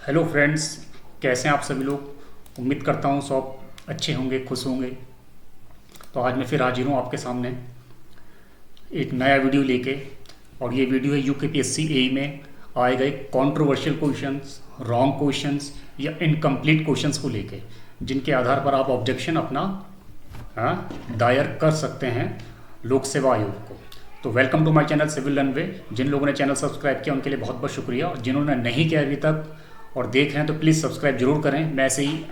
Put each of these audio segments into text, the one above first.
Hello friends, कैसे हैं आप सभी लोग। उम्मीद करता हूँ सब अच्छे होंगे, खुश होंगे। तो आज मैं फिर हाजिर हूँ आपके सामने एक नया वीडियो लेके। और ये वीडियो है यूकेपीएससी एई में आए गए कंट्रोवर्शियल क्वेश्चंस, रॉन्ग क्वेश्चंस या इनकम्प्लीट क्वेश्चंस को लेके, जिनके आधार पर आप ऑब्जेक्शन अपना दायर कर सकते हैं लोक सेवा आयोग को। तो welcome to my channel civil runway. जिन लोगों ने चैनल सब्सक्राइब किया उनके लिए बहुत बहुत शुक्रिया, और जिन्होंने नहीं किया अभी तक और देख रहे हैं तो प्लीज़ सब्सक्राइब जरूर करें। मैं ऐसे ही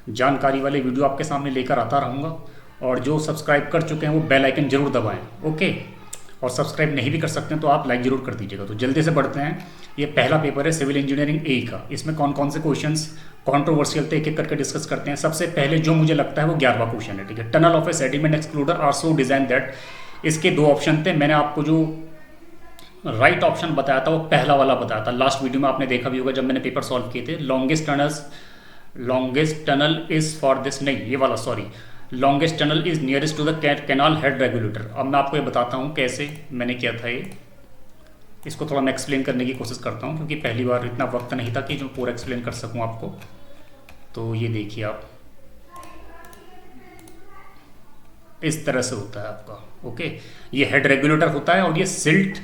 जानकारी वाले वीडियो आपके सामने लेकर आता रहूँगा। और जो सब्सक्राइब कर चुके हैं वो बेल आइकन जरूर दबाएं, ओके। और सब्सक्राइब नहीं भी कर सकते हैं तो आप लाइक जरूर कर दीजिएगा। तो जल्दी से बढ़ते हैं। ये पहला पेपर है सिविल इंजीनियरिंग ए का। इसमें कौन कौन से क्वेश्चंस कंट्रोवर्शियल थे एक एक करके डिस्कस करते हैं। सबसे पहले जो मुझे लगता है वो 11वां क्वेश्चन है, ठीक है। Tunnel of a sediment excluder are so design that. इसके दो ऑप्शन थे। मैंने आपको जो राइट ऑप्शन बताया था वो पहला वाला बताया था। लास्ट वीडियो में आपने देखा भी होगा जब मैंने पेपर सॉल्व किए थे। Longest tunnel is for this, नहीं ये वाला, sorry. Longest tunnel is nearest to the canal head regulator. अब मैं आपको ये बताता हूँ कैसे मैंने किया था ये। इसको थोड़ा मैं एक्सप्लेन करने की कोशिश करता हूँ, क्योंकि पहली बार इतना वक्त नहीं था कि जो पूरा एक्सप्लेन कर सकूँ आपको। तो ये देखिए आप, इस तरह से होता है आपका, ओके। ये हेड रेगुलेटर होता है और ये सिल्ट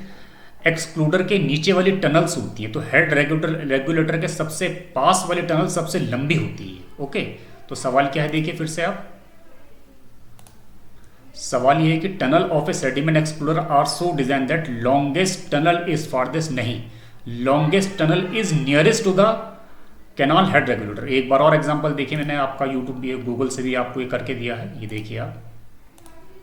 एक्सक्लूडर के नीचे वाली टनल्स होती है। तो हेड रेगुलेटर के सबसे पास वाली टनल सबसे लंबी होती है, ओके। तो सवाल क्या है, देखिए फिर से आप। सवाल ये है कि tunnel of a sediment excluder are so design that longest tunnel is farthest, नहीं, longest tunnel is nearest to the canal head regulator. एक बार और एग्जांपल देखिए, मैंने आपका यूट्यूब भी, गूगल से भी आपको ये करके दिया है। ये देखिए आप,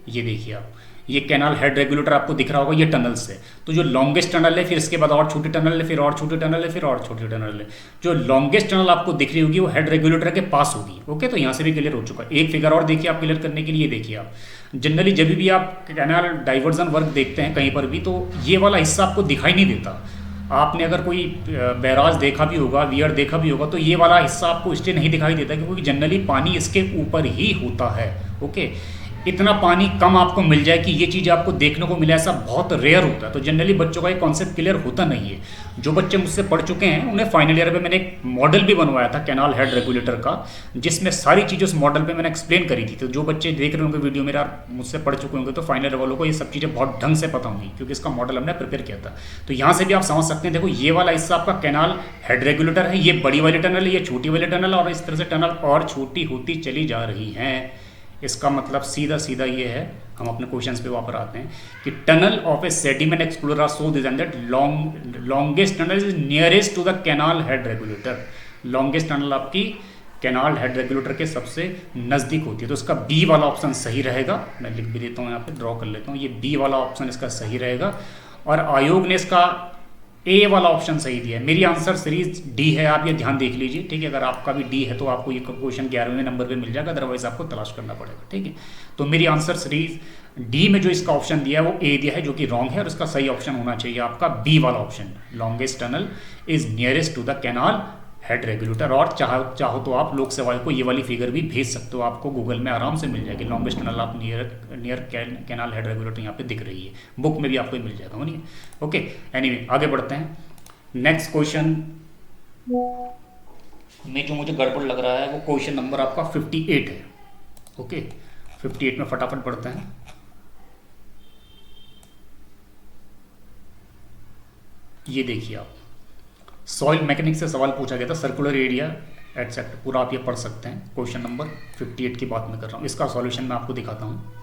ये देखिए आप, ये कैनाल हेड रेगुलेटर आपको दिख रहा होगा, ये टनल से। तो जो लॉन्गेस्ट टनल है, फिर इसके बाद और छोटी टनल है, फिर और छोटी टनल है, फिर और छोटी टनल है। जो लॉन्गेस्ट टनल आपको दिख रही होगी वो हेड रेगुलेटर के पास होगी, ओके। तो यहाँ से भी क्लियर हो चुका है। एक फिगर और देखिए आप क्लियर करने के लिए। देखिए आप, जनरली जब भी आप कैनाल डाइवर्जन वर्क देखते हैं कहीं पर भी, तो ये वाला हिस्सा आपको दिखाई नहीं देता। आपने अगर कोई बैराज देखा भी होगा, वियर देखा भी होगा, तो ये वाला हिस्सा आपको इसलिए नहीं दिखाई देता क्योंकि जनरली पानी इसके ऊपर ही होता है, ओके। इतना पानी कम आपको मिल जाए कि ये चीज़ आपको देखने को मिले, ऐसा बहुत रेयर होता है। तो जनरली बच्चों का ये कॉन्सेप्ट क्लियर होता नहीं है। जो बच्चे मुझसे पढ़ चुके हैं उन्हें फाइनल ईयर में मैंने एक मॉडल भी बनवाया था कैनाल हेड रेगुलेटर का, जिसमें सारी चीज़ें उस मॉडल पे मैंने एक्सप्लेन करी थी। तो जो बच्चे देख रहे होंगे वीडियो मेरा, मुझसे पढ़ चुके होंगे, तो फाइनल ईयर वालों को ये सब चीज़ें बहुत ढंग से पता होंगी, क्योंकि इसका मॉडल हमने प्रिपेयर किया था। तो यहाँ से भी आप समझ सकते हैं। देखो, ये वाला हिस्सा आपका कैनाल हेड रेगुलेटर है, ये बड़ी वाली टनल है, ये छोटी वाली टनल है, और इस तरह से टनल और छोटी होती चली जा रही हैं। इसका मतलब सीधा सीधा ये है, हम अपने क्वेश्चंस पे वापस आते हैं, कि tunnel of a sediment excluder are so design that longest tunnel is nearest to the canal head regulator. Longest tunnel आपकी कैनाल हेड रेगुलेटर के सबसे नज़दीक होती है। तो इसका बी वाला ऑप्शन सही रहेगा। मैं लिख भी देता हूँ, यहाँ पे ड्रॉ कर लेता हूँ। ये बी वाला ऑप्शन इसका सही रहेगा, और आयोग ने इसका ए वाला ऑप्शन सही दिया है। मेरी आंसर सीरीज डी है, आप ये ध्यान देख लीजिए, ठीक है। अगर आपका भी डी है तो आपको ये क्वेश्चन 11वें नंबर पे मिल जाएगा, अदरवाइज आपको तलाश करना पड़ेगा, ठीक है। तो मेरी आंसर सीरीज डी में जो इसका ऑप्शन दिया है वो ए दिया है, जो कि रॉन्ग है, और इसका सही ऑप्शन होना चाहिए आपका बी वाला option, longest tunnel is nearest to the canal head regulator. और चाहो तो आप लोक सेवा को ये वाली फिगर भी भेज सकते हो, आपको गूगल में आराम से मिल जाएगी। लॉन्गेस्ट टनल आप नियर कैनाल हेड रेगुलेटर यहाँ पे दिख रही है, बुक में भी आपको मिल जाएगा, हो नहीं, ओके। एनीवे आगे बढ़ते हैं। नेक्स्ट क्वेश्चन में जो मुझे गड़बड़ लग रहा है वो क्वेश्चन नंबर आपका 58 है, ओके। 58 में फटाफट पढ़ते हैं। ये देखिए आप, सॉइल मैकेनिक्स से सवाल पूछा गया था, सर्कुलर एरिया एटसेट्रा, पूरा आप ये पढ़ सकते हैं। क्वेश्चन नंबर 58 की बात मैं कर रहा हूँ। इसका सॉल्यूशन मैं आपको दिखाता हूँ।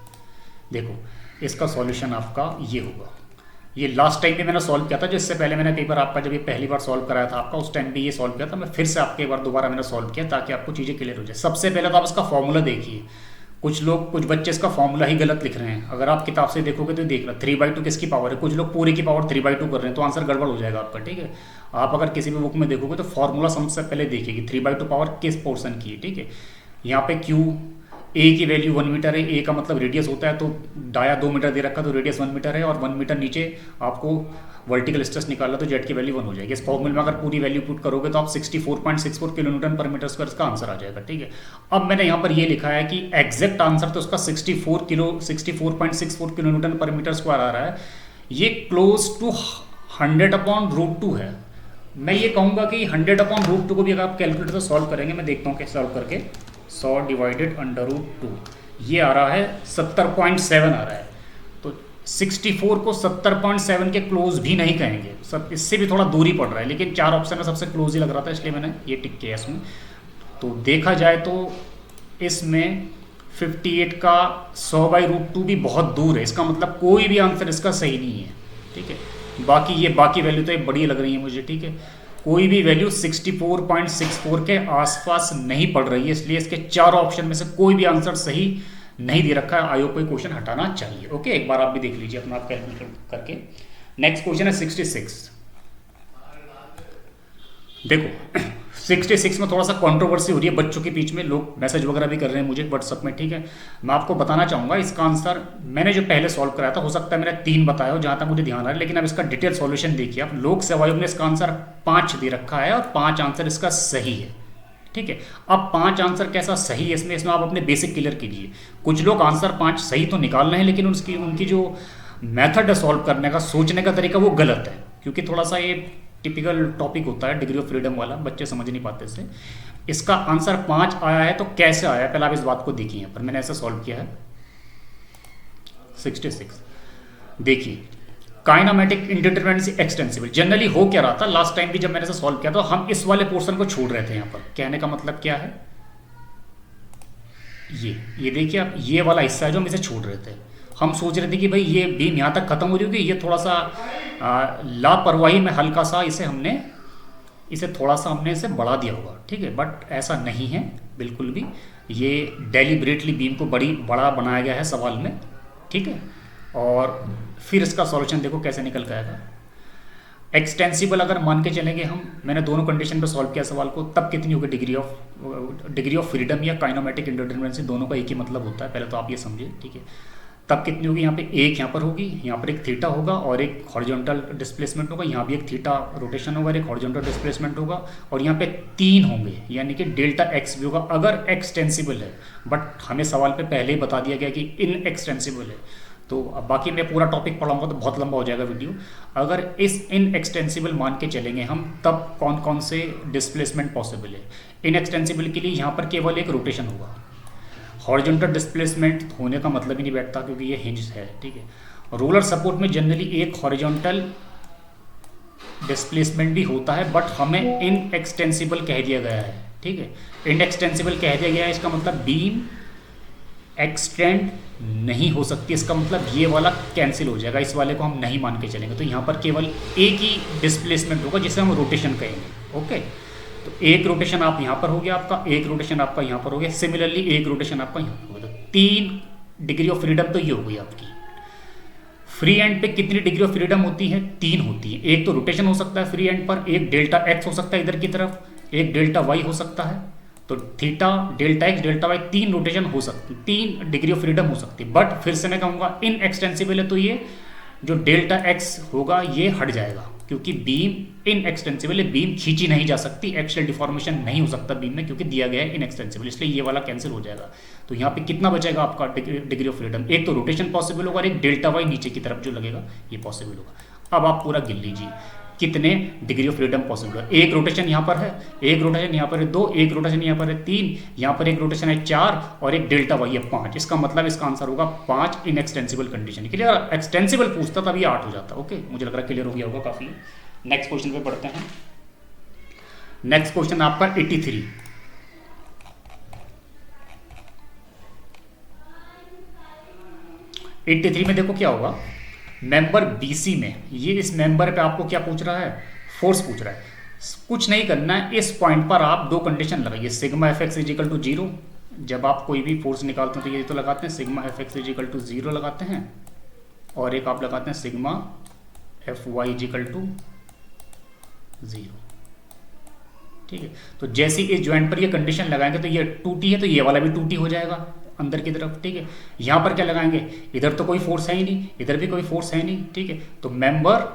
देखो, इसका सॉल्यूशन आपका ये होगा। ये लास्ट टाइम भी मैंने सॉल्व किया था, जिससे पहले मैंने पेपर आपका जब ये पहली बार सॉल्व कराया था आपका, उस टाइम भी ये सॉल्व किया था। मैं फिर से आपके बार दोबारा मैंने सॉल्व किया ताकि आपको चीज़ें क्लियर हो जाए। सबसे पहले तो आप इसका फॉर्मूला देखिए। कुछ बच्चे इसका फॉर्मूला ही गलत लिख रहे हैं। अगर आप किताब से देखोगे तो देखना 3/2 किसकी पावर है, कुछ लोग पूरे की पावर 3/2 कर रहे हैं, तो आंसर गड़बड़ हो जाएगा आपका, ठीक है। आप अगर किसी भी बुक में देखोगे तो फॉर्मूला सबसे पहले देखिए कि 3/2 पावर किस पोर्शन की है, ठीक है। यहाँ पे क्यू ए की वैल्यू 1 मीटर है, ए का मतलब रेडियस होता है, तो डाया 2 मीटर दे रखा, तो रेडियस 1 मीटर है, और 1 मीटर नीचे आपको वर्टिकल स्ट्रेस निकालना, तो जेड की वैल्यू 1 हो जाएगी। इस फॉर्मूले में अगर पूरी वैल्यू पुट करोगे तो आप 64.64 किलो न्यूटन पर मीटर स्क्वायर इसका आंसर आ जाएगा, ठीक है। अब मैंने यहाँ पर ये लिखा है कि एग्जैक्ट आंसर तो उसका 64.64 किलो न्यूटन पर मीटर स्क्वायर आ रहा है। ये क्लोज टू 100/√2 है। मैं ये कहूँगा कि 100/√2 को भी अगर आप कैलकुलेटर से सॉल्व करेंगे, मैं देखता हूँ कैसे सॉल्व करके, 100 डिवाइडेड √2 ये आ रहा है 70.7 आ रहा है। तो 64 को 70.7 के क्लोज भी नहीं कहेंगे, सब इससे भी थोड़ा दूरी पड़ रहा है, लेकिन 4 ऑप्शन में सबसे क्लोज ही लग रहा था, इसलिए मैंने ये टिक किया इसमें। तो देखा जाए तो इसमें 58 का 100/√2 भी बहुत दूर है, इसका मतलब कोई भी आंसर इसका सही नहीं है, ठीक है। बाकी वैल्यू तो ये बड़ी लग रही है मुझे, ठीक है। कोई भी वैल्यू 64.64 के आसपास नहीं पड़ रही है, इसलिए इसके 4 ऑप्शन में से कोई भी आंसर सही नहीं दे रखा है। आयोग को क्वेश्चन हटाना चाहिए। ओके, एक बार आप भी देख लीजिए अपना आप कैलकुलेट करके। नेक्स्ट क्वेश्चन है 66। देखो 66 में थोड़ा सा कंट्रोवर्सी हो रही है बच्चों के बीच में, लोग मैसेज वगैरह भी कर रहे हैं मुझे व्हाट्सअप में, ठीक है। मैं आपको बताना चाहूँगा इसका आंसर मैंने जो पहले सॉल्व कराया था, हो सकता है मैंने 3 बताया हो जहाँ तक मुझे ध्यान आ रहा है, लेकिन अब इसका डिटेल सॉल्यूशन देखिए आप। लोक सेवा आयोग ने इसका आंसर 5 दे रखा है और 5 आंसर इसका सही है, ठीक है। अब 5 आंसर कैसा सही है इसमें आप अपने बेसिक क्लियर कीजिए। कुछ लोग आंसर 5 सही तो निकाल रहे हैं, लेकिन उनकी जो मेथड है सॉल्व करने का, सोचने का तरीका, वो गलत है, क्योंकि थोड़ा सा ये टिपिकल टॉपिक होता है डिग्री ऑफ फ्रीडम वाला, बच्चे समझ नहीं पाते से। इसका आंसर 5 आया है तो कैसे आया है, पहले आप इस बात को देखिए। पर मैंने ऐसा सॉल्व किया है 66। देखिए, काइनेमेटिक इंडिटरमिनेंसी एक्सटेंसिबल, जनरली हो क्या रहा था लास्ट टाइम भी जब मैंने ऐसा सॉल्व किया तो हम इस वाले पोर्शन को छोड़ रहे थे। यहाँ पर कहने का मतलब क्या है, ये देखिए आप, ये वाला हिस्सा है जो हम इसे छोड़ रहे थे। हम सोच रहे थे कि भाई ये बीम यहाँ तक खत्म हो रही होगी, ये थोड़ा सा लापरवाही में हल्का सा इसे थोड़ा सा हमने इसे बढ़ा दिया होगा, ठीक है। बट ऐसा नहीं है बिल्कुल भी, ये डेलिबरेटली बीम को बड़ा बनाया गया है सवाल में, ठीक है। और फिर इसका सॉल्यूशन देखो कैसे निकल के आएगा। एक्सटेंसिबल अगर मान के चलेंगे हम, मैंने दोनों कंडीशन पे सॉल्व किया सवाल को, तब कितनी होगी डिग्री ऑफ फ्रीडम या काइनेमेटिक इंडिटरमिनेंसी, दोनों का एक ही मतलब होता है, पहले तो आप ये समझिए, ठीक है। तब कितनी होगी, यहाँ पे एक यहाँ पर होगी, यहाँ पर एक थीटा होगा और एक हॉरिजॉन्टल डिस्प्लेसमेंट होगा, यहाँ भी एक थीटा रोटेशन होगा और एक हॉरिजॉन्टल डिस्प्लेसमेंट होगा, और यहाँ पे 3 होंगे, यानी कि डेल्टा एक्स भी होगा अगर एक्सटेंसिबल है। बट हमें सवाल पे पहले ही बता दिया गया कि इन एक्सटेंसिबल है। तो अब बाकी मैं पूरा टॉपिक पढ़ाऊंगा तो बहुत लंबा हो जाएगा वीडियो। अगर इस इन एक्सटेंसिबल मान के चलेंगे हम, तब कौन कौन से डिस्प्लेसमेंट पॉसिबल है। इन एक्सटेंसिबल के लिए यहाँ पर केवल एक रोटेशन होगा, हॉरिजॉन्टल डिस्प्लेसमेंट होने का मतलब ही नहीं बैठता क्योंकि ये हिंज है, ठीक है। रोलर सपोर्ट में जनरली एक हॉरिजॉन्टल डिस्प्लेसमेंट भी होता है, बट हमें इन एक्सटेंसिबल कह दिया गया है, ठीक है। इन एक्सटेंसिबल कह दिया गया है, इसका मतलब बीम एक्सटेंड नहीं हो सकती, इसका मतलब ये वाला कैंसिल हो जाएगा, इस वाले को हम नहीं मान के चलेंगे। तो यहाँ पर केवल एक ही डिस्प्लेसमेंट होगा जिसे हम रोटेशन कहेंगे, ओके। तो एक रोटेशन आप यहाँ पर हो गया आपका, एक रोटेशन आपका यहाँ पर हो गया, सिमिलरली एक रोटेशन आपका यहाँ पर होगा। तो 3 डिग्री ऑफ फ्रीडम तो ये हो गई आपकी। फ्री एंड पे कितनी डिग्री ऑफ फ्रीडम होती है, 3 होती है। एक तो रोटेशन हो सकता है फ्री एंड पर, एक डेल्टा एक्स हो सकता है इधर की तरफ, एक डेल्टा वाई हो सकता है। तो theta, delta X, delta Y, 3 rotation हो सकती, 3 डिग्री ऑफ फ्रीडम हो सकती है। बट फिर से मैं कहूँगा इन एक्सटेंसिबल है, तो ये जो डेल्टा एक्स होगा ये हट जाएगा, क्योंकि बीम इन एक्सटेंसिबल है, बीम खींची नहीं जा सकती, एक्सियल डिफॉर्मेशन नहीं हो सकता बीम में क्योंकि दिया गया है इन एक्सटेंसिबल, इसलिए ये वाला कैंसिल हो जाएगा। तो यहाँ पे कितना बचेगा आपका डिग्री ऑफ फ्रीडम, एक तो रोटेशन पॉसिबल होगा और एक डेल्टा वाई नीचे की तरफ जो लगेगा ये पॉसिबल होगा। अब आप पूरा गिन लीजिए कितने डिग्री ऑफ फ्रीडम पॉसिबल है। एक रोटेशन यहाँ पर है, एक रोटेशन यहाँ पर है 2, एक रोटेशन यहाँ पर है 3, यहाँ पर एक रोटेशन है 4 और एक डेल्टा वाई है 5। इसका मतलब इसका आंसर होगा 5 इन एक्सटेंसिबल कंडीशन। क्लियर, एक्सटेंसिबल पूछता तब ये 8 हो जाता। ओके, मुझे लग रहा है क्लियर हो गया होगा काफी। नेक्स्ट क्वेश्चन पे पढ़ते हैं। नेक्स्ट क्वेश्चन आपका 83। में देखो क्या होगा, मेंबर बीसी में, ये इस मेंबर पे आपको क्या पूछ रहा है, फोर्स पूछ रहा है। कुछ नहीं करना है, इस पॉइंट पर आप 2 कंडीशन लगाइए, sigma F X is equal to 0। जब आप कोई भी फोर्स निकालते हैं तो ये तो लगाते हैं sigma F X is equal to 0 लगाते हैं, और एक आप लगाते हैं sigma F Y is equal to 0। ठीक है, तो जैसे इस ज्वाइंट पर ये कंडीशन लगाएंगे तो ये 2T है तो ये वाला भी 2T हो जाएगा अंदर की तरफ। ठीक है, यहाँ पर क्या लगाएंगे, इधर तो कोई फोर्स है ही नहीं, इधर भी कोई फोर्स है नहीं। ठीक है, तो मेंबर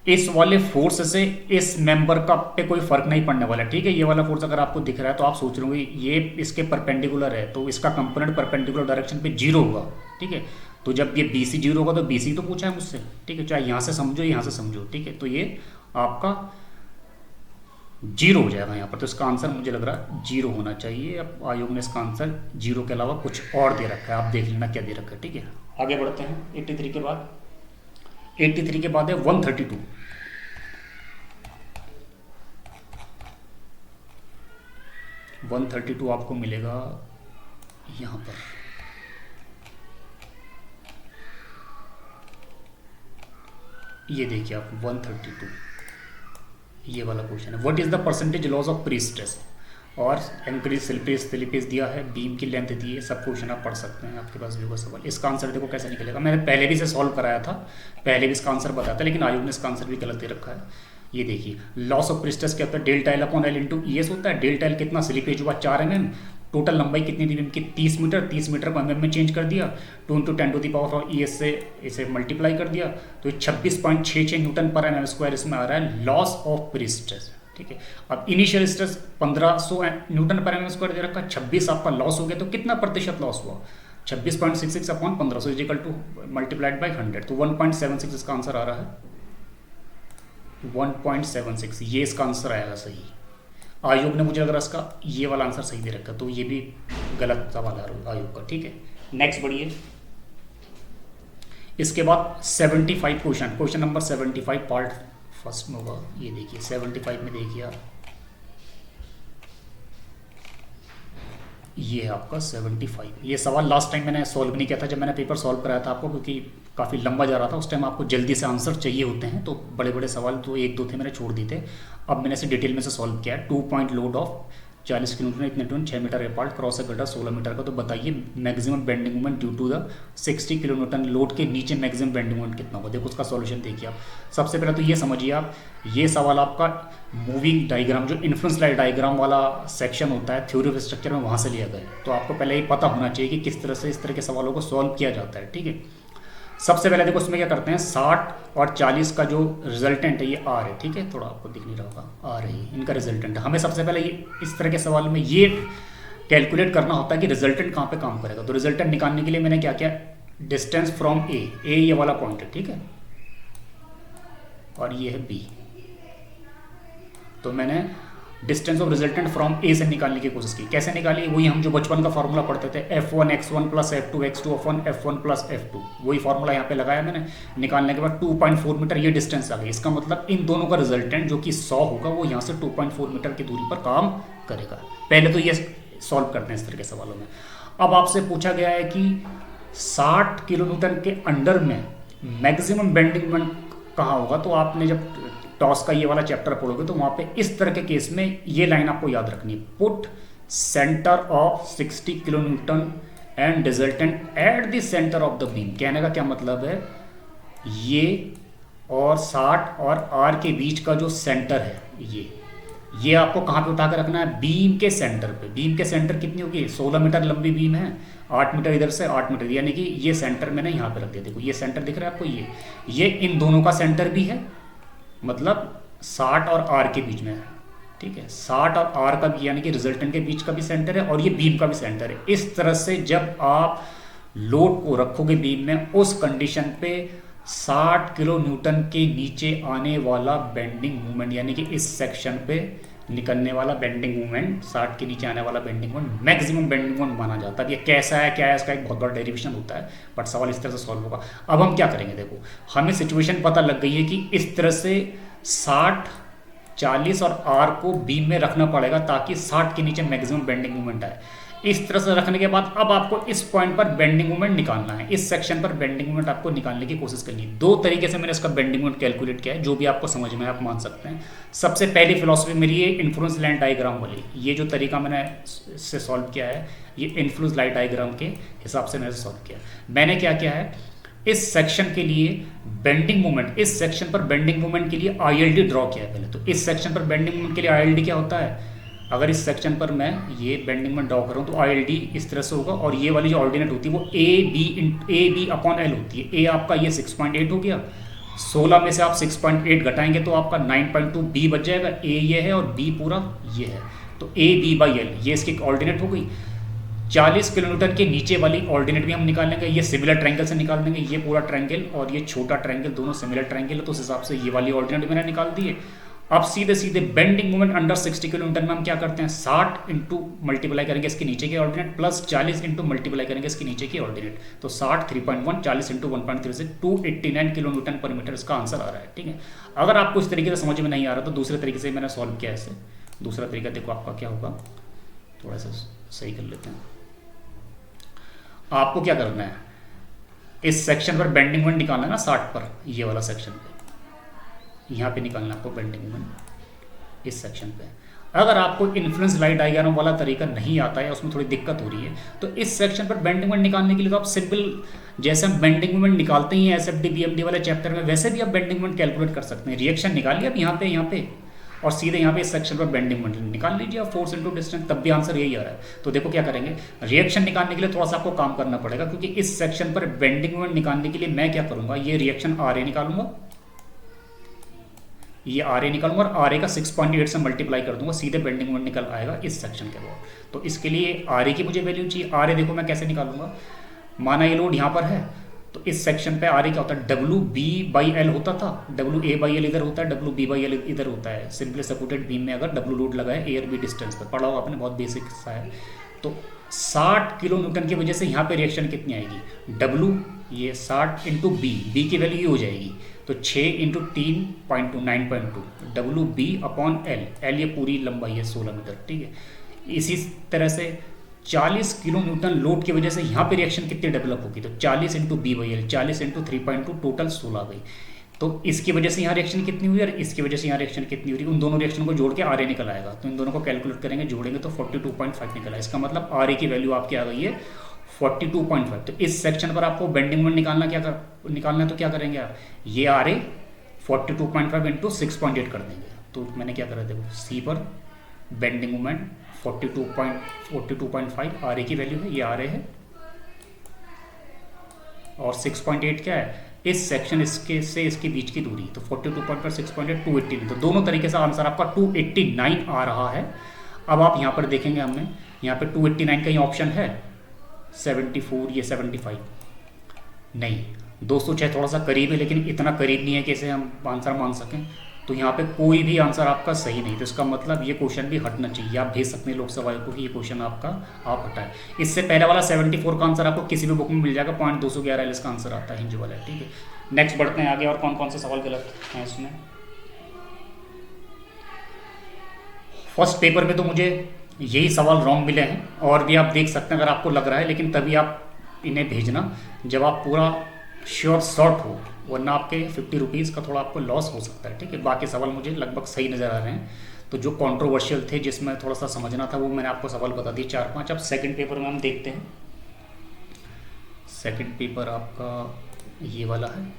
इस वाले फोर्स से इस मेंबर का पे कोई फर्क नहीं पड़ने वाला। ठीक है, ये वाला फोर्स अगर आपको दिख रहा है तो आप सोच रहे होंगे ये इसके परपेंडिकुलर है, तो इसका कंपोनेंट परपेंडिकुलर डायरेक्शन पे 0 होगा। ठीक है, तो जब ये BC 0 होगा तो BC तो पूछा है मुझसे। ठीक है, चाहे यहाँ से समझो यहाँ से समझो। ठीक है, तो ये आपका 0 हो जाएगा यहाँ पर। तो इसका आंसर मुझे लग रहा है 0 होना चाहिए। अब आयोग ने इसका आंसर 0 के अलावा कुछ और दे रखा है, आप देख लेना क्या दे रखा है, ठीक है। आगे बढ़ते हैं 83 के बाद। 83 के बाद है 132। 132 आपको मिलेगा यहाँ पर। ये देखिए आप 132, ये वाला क्वेश्चन है। What is the percentage loss of pre stress और इंक्रीज स्लिपेज दिया है, बीम की लेंथ दी है, सब क्वेश्चन आप पढ़ सकते हैं, आपके पास भी होगा सवाल। इसका आंसर देखो कैसे निकलेगा। मैंने पहले भी इसे सॉल्व कराया था, पहले भी इसका आंसर बताया था, लेकिन आयोग ने इसका आंसर भी गलत दे रखा है। ये देखिए लॉस ऑफ प्री स्ट्रेस क्या होता है, delta L upon L into E S होता है। डेल्टा एल कितना, स्लिपेज हुआ 4 mm, टोटल लंबाई कितनी थी बीम की 30 मीटर, 30 मीटर को mm में चेंज कर दिया, 2 × 10⁻⁴ ई एस से इसे मल्टीप्लाई कर दिया, तो 26.66 न्यूटन पर mm स्क्वायर इसमें आ रहा है लॉस ऑफ प्री स्ट्रेस, ठीक है। अब इनिशियल स्ट्रेस 1500 न्यूटन पर mm स्क्वायर दे रखा, 26 आपका लॉस हो गया, तो कितना प्रतिशत लॉस हुआ, 26.66 upon 1500 is equal two multiplied by 100, तो 1.76 इसका आंसर आ रहा है। 1.76 ये इसका आंसर आएगा सही। आयोग ने मुझे लग रहा है इसका ये वाला आंसर सही दे रखा, तो ये भी गलत सवाल है आयोग का, ठीक है। नेक्स्ट बढ़िए। इसके बाद 75 क्वेश्चन नंबर 75 पार्ट फर्स्ट में होगा। ये देखिए 75 में देखिए आप, ये है आपका 75। ये सवाल लास्ट टाइम मैंने सॉल्व नहीं किया था, जब मैंने पेपर सॉल्व कराया था आपको, क्योंकि काफ़ी लंबा जा रहा था उस टाइम, आपको जल्दी से आंसर चाहिए होते हैं, तो बड़े बड़े सवाल तो 1-2 थे मैंने छोड़ दिए थे। अब मैंने इसे डिटेल में से सॉल्व किया है। 2 पॉइंट लोड ऑफ 40 किलोमीटर, इतने टन 6 मीटर अपार्ट, क्रॉस से गड्ढा 16 मीटर का, तो बताइए maximum bending moment due to the 60 kilonewton load के नीचे मैक्सिमम बेंडिंग मोमेंट कितना होगा। देखो उसका सॉल्यूशन देखिए आप। सबसे पहले तो ये समझिए आप, ये सवाल आपका मूविंग डायग्राम जो इन्फ्लुएंस लाइट डायग्राम वाला सेक्शन होता है थ्योरी ऑफ स्ट्रक्चर में, वहाँ से लिया गया है। तो आपको पहले ही पता होना चाहिए कि किस तरह से इस तरह के सवालों को सॉल्व किया जाता है, ठीक है। सबसे पहले देखो उसमें क्या करते हैं, 60 और 40 का जो रिजल्टेंट है ये आर है, ठीक है, थोड़ा आपको दिख नहीं रहा होगा, आर है इनका रिजल्टेंट। हमें सबसे पहले ये इस तरह के सवाल में ये कैलकुलेट करना होता है कि रिजल्टेंट कहाँ पे काम करेगा। तो रिजल्टेंट निकालने के लिए मैंने क्या किया, डिस्टेंस फ्रॉम ए ये वाला पॉइंट है, ठीक है, और ये है बी। तो मैंने डिस्टेंस ऑफ रिजल्टेंट फ्रॉम ए से निकालने की कोशिश की। कैसे निकाली, वही हम जो बचपन का फॉर्मूला पढ़ते थे, F1 x1 plus F2 x2 upon F1 plus F2, वही फॉर्मूला यहाँ पे लगाया मैंने। निकालने के बाद 2.4 मीटर ये डिस्टेंस आ गई। इसका मतलब इन दोनों का रिजल्टेंट जो कि 100 होगा, वो यहाँ से 2.4 मीटर की दूरी पर काम करेगा। पहले तो ये सॉल्व करते हैं इस तरह के सवालों में। अब आपसे पूछा गया है कि 60 किलोमीटर के अंडर में मैक्सिमम बेंडिंग मोमेंट कहाँ होगा। तो आपने जब टॉस का ये वाला चैप्टर पढ़ोगे तो वहाँ पे इस तरह के केस में ये लाइन आपको याद रखनी है, put centre of 60 kilonewton and resultant at the centre of the beam. कहने का क्या मतलब है, ये और 60 और आर के बीच का जो सेंटर है, ये आपको कहाँ पे उठा कर रखना है, बीम के सेंटर पे। बीम के सेंटर कितनी होगी, 16 मीटर लंबी बीम है, 8 मीटर इधर से 8 मीटर, यानी कि ये सेंटर मैंने यहाँ पे रख दिया। देखो ये सेंटर दिख रहा है आपको, ये इन दोनों का सेंटर भी है, मतलब 60 और आर के बीच में है, ठीक है। 60 और आर का भी यानी कि रिजल्टेंट के बीच का भी सेंटर है और ये बीम का भी सेंटर है। इस तरह से जब आप लोड को रखोगे बीम में, उस कंडीशन पे 60 किलो न्यूटन के नीचे आने वाला बेंडिंग मोमेंट, यानी कि इस सेक्शन पे निकलने वाला बेंडिंग मोमेंट, 60 के नीचे आने वाला bending moment maximum bending moment माना जाता है। ये कैसा है क्या है, इसका एक बहुत बड़ा डेरिवेशन होता है, बट सवाल इस तरह से सॉल्व होगा। अब हम क्या करेंगे, देखो हमें सिचुएशन पता लग गई है कि इस तरह से 60, 40 और आर को बीम में रखना पड़ेगा ताकि 60 के नीचे मैक्सिमम बेंडिंग मोमेंट आए। इस तरह से रखने के बाद अब आपको इस पॉइंट पर बेंडिंग मोमेंट निकालना है, इस सेक्शन पर बेंडिंग मोमेंट आपको निकालने की कोशिश करनी है। 2 तरीके से मैंने इसका बेंडिंग मोमेंट कैलकुलेट किया है, जो भी आपको समझ में आप मान सकते हैं। सबसे पहली फिलॉसफी मेरी ये इन्फ्लुएंस लाइन डायग्राम वाली, ये जो तरीका मैंने इससे सॉल्व किया है, ये इन्फ्लुएंस लाइन डायग्राम के हिसाब से मैंने सॉल्व किया। मैंने क्या किया है, इस सेक्शन के लिए बेंडिंग मोमेंट, इस सेक्शन पर बेंडिंग मोमेंट के लिए ILD ड्रॉ किया है पहले। तो इस सेक्शन पर बेंडिंग मोमेंट के लिए ILD क्या होता है, अगर इस सेक्शन पर मैं ये बेंडिंग मोमेंट ड्रॉ करूँ तो ILD इस तरह से होगा, और ये वाली जो ऑर्डिनेट होती है वो AB अपॉन L होती है। A आपका ये 6.8 हो गया, 16 में से आप 6.8 घटाएंगे तो आपका 9.2 B बच जाएगा। A ये है और B पूरा ये है, तो AB/L ये इसकी ऑर्डिनेट हो गई। 40 किलोमीटर के नीचे वाली ऑर्डिनेट भी हम निकाल लेंगे, ये सिमिलर ट्रायंगल से निकाल देंगे, ये पूरा ट्रायंगल और ये छोटा ट्रायंगल दोनों सिमिलर ट्रायंगल है, तो उस हिसाब से ये वाली ऑर्डिनेट मैंने निकाल दी है। अब सीधे सीधे बेंडिंग मोमेंट अंडर 60 किलोमीटर में हम क्या करते हैं, 60 इंटू मल्टीप्लाई करेंगे इसके नीचे के ऑर्डिनेट प्लस 40 इंटू मल्टीप्लाई करेंगे इसके नीचे की ऑर्डिनेट, तो 60 3.1 40 इंटू 1.36 289 किलोमीटर पर मीटर इसका आंसर आ रहा है। ठीक है, अगर आपको इस तरीके से समझ में नहीं आ रहा तो दूसरे तरीके से मैंने सॉल्व किया ऐसे। दूसरा तरीका देखो आपका क्या होगा, थोड़ा सा सही कर लेते हैं। आपको क्या करना है, इस सेक्शन पर बेंडिंग मोमेंट निकालना है ना 60 पर, ये वाला सेक्शन पे यहाँ पे निकालना आपको बेंडिंग मोमेंट इस सेक्शन पे। अगर आपको इन्फ्लुएंस लाइट डायग्राम वाला तरीका नहीं आता है, उसमें थोड़ी दिक्कत हो रही है, तो इस सेक्शन पर बेंडिंग मोमेंट निकालने के लिए तो आप सिंपल जैसे हम बेंडिंग मोमेंट निकालते ही हैं एसएफडी बीएमडी वाले चैप्टर में, वैसे भी आप बेंडिंग मोमेंट कैलकुलेट कर सकते हैं। रिएक्शन निकालिए आप यहाँ पे और सीधे यहाँ पे इस सेक्शन पर बेंडिंग मोमेंट निकाल लीजिए आप, फोर्स इंटू डिस्टेंस, तब भी आंसर यही आ रहा है। तो देखो क्या करेंगे, रिएक्शन निकालने के लिए थोड़ा सा आपको काम करना पड़ेगा, क्योंकि इस सेक्शन पर बेंडिंग मोमेंट निकालने के लिए मैं क्या करूंगा, ये रिएक्शन आर ए निकालूंगा, ये आर ए निकालूंगा और आर ए का 6.8 से मल्टीप्लाई कर दूंगा, सीधे बेंडिंग मोमेंट निकल आएगा इस सेक्शन के बाद। तो इसके लिए आर ए की मुझे वैल्यू चाहिए। आर ए देखो मैं कैसे निकालूंगा, माना ये लोड यहाँ पर है, तो इस सेक्शन पे आर ए क्या होता है, डब्ल्यू बी बाई एल होता था, डब्ल्यू ए बाई एल इधर होता है, डब्ल्यू बी बाई एल इधर होता है। सिंपली सपोर्टेड बीम में अगर डब्ल्यू लोड लगा है ए और बी डिस्टेंस पर, पढ़ा होगा आपने, बहुत बेसिक सा है। तो 60 किलो न्यूटन की वजह से यहाँ पे रिएक्शन कितनी आएगी, डब्ल्यू ये 60 इंटू बी की वैल्यू ये हो जाएगी, तो 6 into 3.2 9.2 W B upon L ये पूरी लंबाई है 16 मीटर। ठीक है, इसी तरह से 40 किलो न्यूटन लोड की वजह से यहाँ पे रिएक्शन कितनी डेवलप होगी, तो 40 into B by L 40 into 3.2 total 16 गई। तो इसकी वजह से यहाँ रिएक्शन कितनी हुई और इसकी वजह से यहाँ रिएक्शन कितनी हो रही है, उन दोनों रिएक्शन को जोड़ के आर ए निकल आएगा। तो इन दोनों को कैलकुलेट करेंगे, जोड़ेंगे तो 42.5 निकला। इसका मतलब आर ए की वैल्यू आपकी आ गई है 42.5। तो इस सेक्शन पर आपको बेंडिंग मोमेंट निकालना है, तो क्या करेंगे आप, ये आर ए 42.5 इंटू 6.8 कर देंगे। तो मैंने क्या करा, देखो सी पर बेंडिंग मोमेंट 42.5 आर ए की वैल्यू है, ये आर ए है, और 6.8 क्या है, इस सेक्शन इसके से इसके बीच की दूरी, तो 42.5 6.8 289। तो दोनों तरीके से आंसर आपका 289 आ रहा है। अब आप यहाँ पर देखेंगे, हमने यहाँ पे 289 का ही ऑप्शन है, 74 ये 75 नहीं, 206 थोड़ा सा करीब है, लेकिन इतना करीब नहीं है कि इसे हम आंसर मान सकें। तो यहाँ पे कोई भी आंसर आपका सही नहीं, तो इसका मतलब ये क्वेश्चन भी हटना चाहिए। आप भेज सकते हैं लोकसभा को कि ये क्वेश्चन आपका आप हटाएं। इससे पहले वाला 74 का आंसर आपको किसी भी बुक में मिल जाएगा, 0.211 इसका आंसर आता है हिंज वाला। ठीक है, नेक्स्ट बढ़ते हैं आगे, और कौन कौन से सवाल गलत हैं इसमें। फर्स्ट पेपर में तो मुझे यही सवाल रॉन्ग मिले हैं, और भी आप देख सकते हैं अगर आपको लग रहा है, लेकिन तभी आप इन्हें भेजना जब आप पूरा श्योर शॉर्ट हो, वरना आपके 50 रुपीज़ का थोड़ा आपको लॉस हो सकता है। ठीक है, बाकी सवाल मुझे लगभग सही नज़र आ रहे हैं। तो जो कंट्रोवर्शियल थे, जिसमें थोड़ा सा समझना था, वो मैंने आपको सवाल बता दिए 4-5। अब सेकंड पेपर में हम देखते हैं। सेकंड पेपर आपका ये वाला है,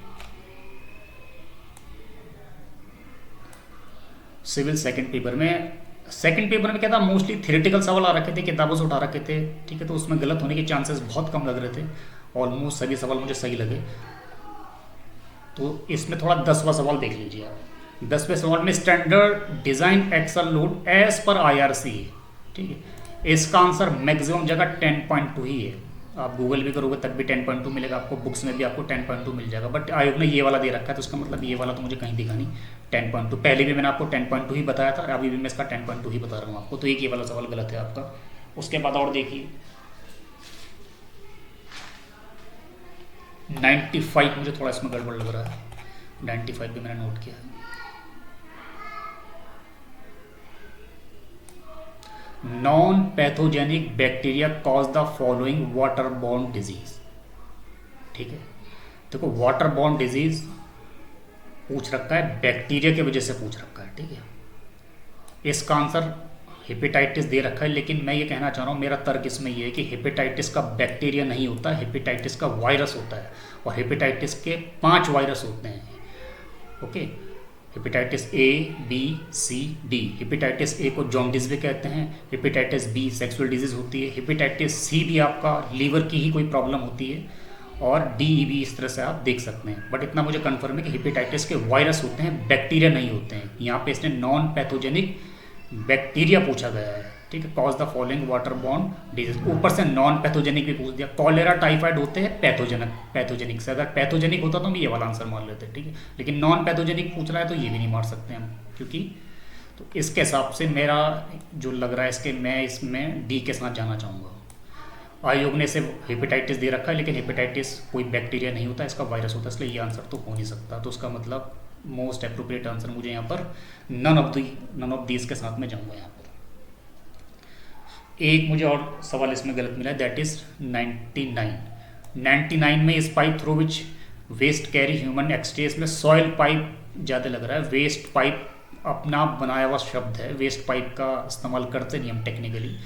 सिविल सेकंड पेपर में। सेकंड पेपर में क्या था, मोस्टली थ्योरेटिकल सवाल आ रखे थे, किताबों से उठा रखे थे। ठीक है, तो उसमें गलत होने के चांसेस बहुत कम लग रहे थे, ऑलमोस्ट सभी सवाल मुझे सही लगे। तो इसमें थोड़ा 10वां सवाल देख लीजिए आप। 10वें सवाल में standard design axle load as per IRC, ठीक है, इसका आंसर मैक्सिमम जगह 10.2 ही है। आप गूगल भी करोगे तब भी 10.2 मिलेगा आपको, बुक्स में भी आपको 10.2 मिल जाएगा, बट आयोग ने ये वाला दे रखा है, तो इसका मतलब ये वाला तो मुझे कहीं दिखा नहीं 10.2। पहले भी मैंने आपको 10.2 ही बताया था, अभी भी मैं इसका 10.2 ही बता रहा हूँ आपको। तो एक ये वाला सवाल गलत है आपका। उसके बाद और देखिए 95 मुझे थोड़ा इसमें गड़बड़ लग रहा है, 95 भी मैंने नोट किया है। Non pathogenic bacteria cause the following water borne disease. ठीक है, देखो वाटर बॉर्न डिजीज पूछ रखा है, बैक्टीरिया की वजह से पूछ रखा है। ठीक है, इसका आंसर हेपेटाइटिस दे रखा है, लेकिन मैं ये कहना चाह रहा हूँ, मेरा तर्क इसमें ये है कि हेपेटाइटिस का बैक्टीरिया नहीं होता है, हेपेटाइटिस का वायरस होता है, और हेपेटाइटिस के 5 वायरस होते हैं। Okay, hepatitis A, B, C, D। Hepatitis A को जॉन्डिस भी कहते हैं, हेपेटाइटिस B सेक्सुअल डिजीज होती है, हेपेटाइटिस C भी आपका लीवर की ही कोई प्रॉब्लम होती है, और D भी इस तरह से आप देख सकते हैं। बट इतना मुझे कन्फर्म है कि हेपेटाइटिस के वायरस होते हैं, बैक्टीरिया नहीं होते हैं। यहाँ पे इसने नॉन पैथोजेनिक बैक्टीरिया पूछा गया है। ठीक है, cause the following water borne disease. ऊपर से नॉन पैथोजेनिक भी पूछ दिया। कॉलेरा टाइफाइड होते हैं पैथोजेनिक से, अगर पैथोजेनिक होता तो हम ये वाला आंसर मान लेते, ठीक है, लेकिन नॉन पैथोजेनिक पूछ रहा है तो ये भी नहीं मार सकते हम, क्योंकि तो इसके हिसाब से मेरा जो लग रहा है इसके, मैं इसमें डी के साथ जाना चाहूँगा। आयोग ने इसे हेपेटाइटिस दे रखा है, लेकिन हेपेटाइटिस कोई बैक्टीरिया नहीं होता, इसका वायरस होता है, इसलिए ये आंसर तो हो नहीं सकता। तो उसका मतलब मोस्ट अप्रोप्रिएट आंसर मुझे यहाँ पर नन ऑफ दीज के साथ में जाऊँगा यहाँ पर। एक मुझे और सवाल इसमें गलत मिला है, दैट इज 99 में इस pipe through which waste carry human एक्सटेज में सॉइल पाइप ज़्यादा लग रहा है। वेस्ट पाइप अपना बनाया हुआ शब्द है, वेस्ट पाइप का इस्तेमाल करते नहीं हम टेक्निकली।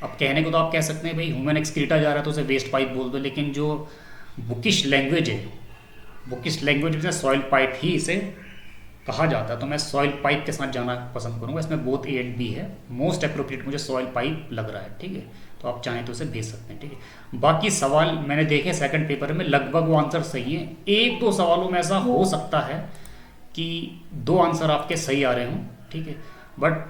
अब कहने को तो आप कह सकते हैं भाई ह्यूमन एक्सक्रीटा जा रहा है तो उसे वेस्ट पाइप बोल दो, लेकिन जो बुकिश लैंग्वेज है, बुकिश लैंग्वेज में सॉइल पाइप ही इसे कहा जाता है, तो मैं सॉइल पाइप के साथ जाना पसंद करूंगा। इसमें बोथ ए एंड बी है, मोस्ट अप्रोप्रिएट मुझे सॉइल पाइप लग रहा है, ठीक है, तो आप चाहें तो उसे भेज सकते हैं, ठीक है। बाकी सवाल मैंने देखे सेकंड पेपर में, लगभग वो आंसर सही है। एक दो सवालों में ऐसा हो सकता है कि 2 आंसर आपके सही आ रहे हों, ठीक है, बट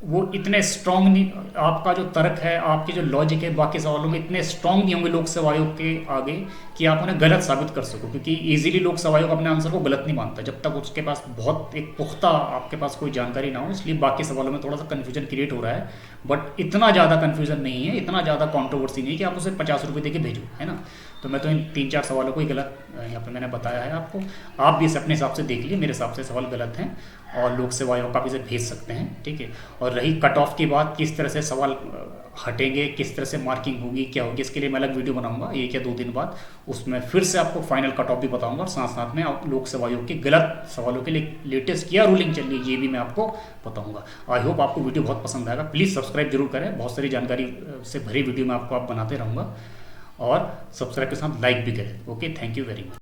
वो इतने स्ट्रॉन्ग नहीं, आपका जो तर्क है, आपके जो लॉजिक है बाकी सवालों में इतने स्ट्रॉन्ग नहीं होंगे लोक सेवा आयोग के आगे कि आप उन्हें गलत साबित कर सको, क्योंकि इजीली लोक सेवा आयोग अपने आंसर को गलत नहीं मानता जब तक उसके पास बहुत एक पुख्ता आपके पास कोई जानकारी ना हो। इसलिए बाकी सवालों में थोड़ा सा कन्फ्यूजन क्रिएट हो रहा है, बट इतना ज़्यादा कन्फ्यूजन नहीं है, इतना ज़्यादा कॉन्ट्रोवर्सी नहीं है कि आप उसे 50 रुपये दे के भेजो, है ना। तो मैं तो इन 3-4 सवालों को ही गलत यहाँ पर मैंने बताया है आपको। आप भी इसे अपने हिसाब से देख लीजिए, मेरे हिसाब से सवाल गलत हैं और लोक सेवा आयोग आप इसे भेज सकते हैं, ठीक है। और रही कट ऑफ की बात, किस तरह से सवाल हटेंगे, किस तरह से मार्किंग होगी, क्या होगी, इसके लिए मैं अलग वीडियो बनाऊंगा 1 या 2 दिन बाद। उसमें फिर से आपको फाइनल कट ऑफ भी बताऊंगा और साथ साथ में आप लोक सेवा आयोग के गलत सवालों के लिए लेटेस्ट क्या रूलिंग चल रही है ये भी मैं आपको बताऊंगा। आई होप आपको वीडियो बहुत पसंद आएगा। प्लीज़ सब्सक्राइब जरूर करें, बहुत सारी जानकारी से भरी वीडियो मैं आपको बनाते रहूँगा, और सब्सक्राइब के साथ लाइक भी करें। Okay, thank you very much.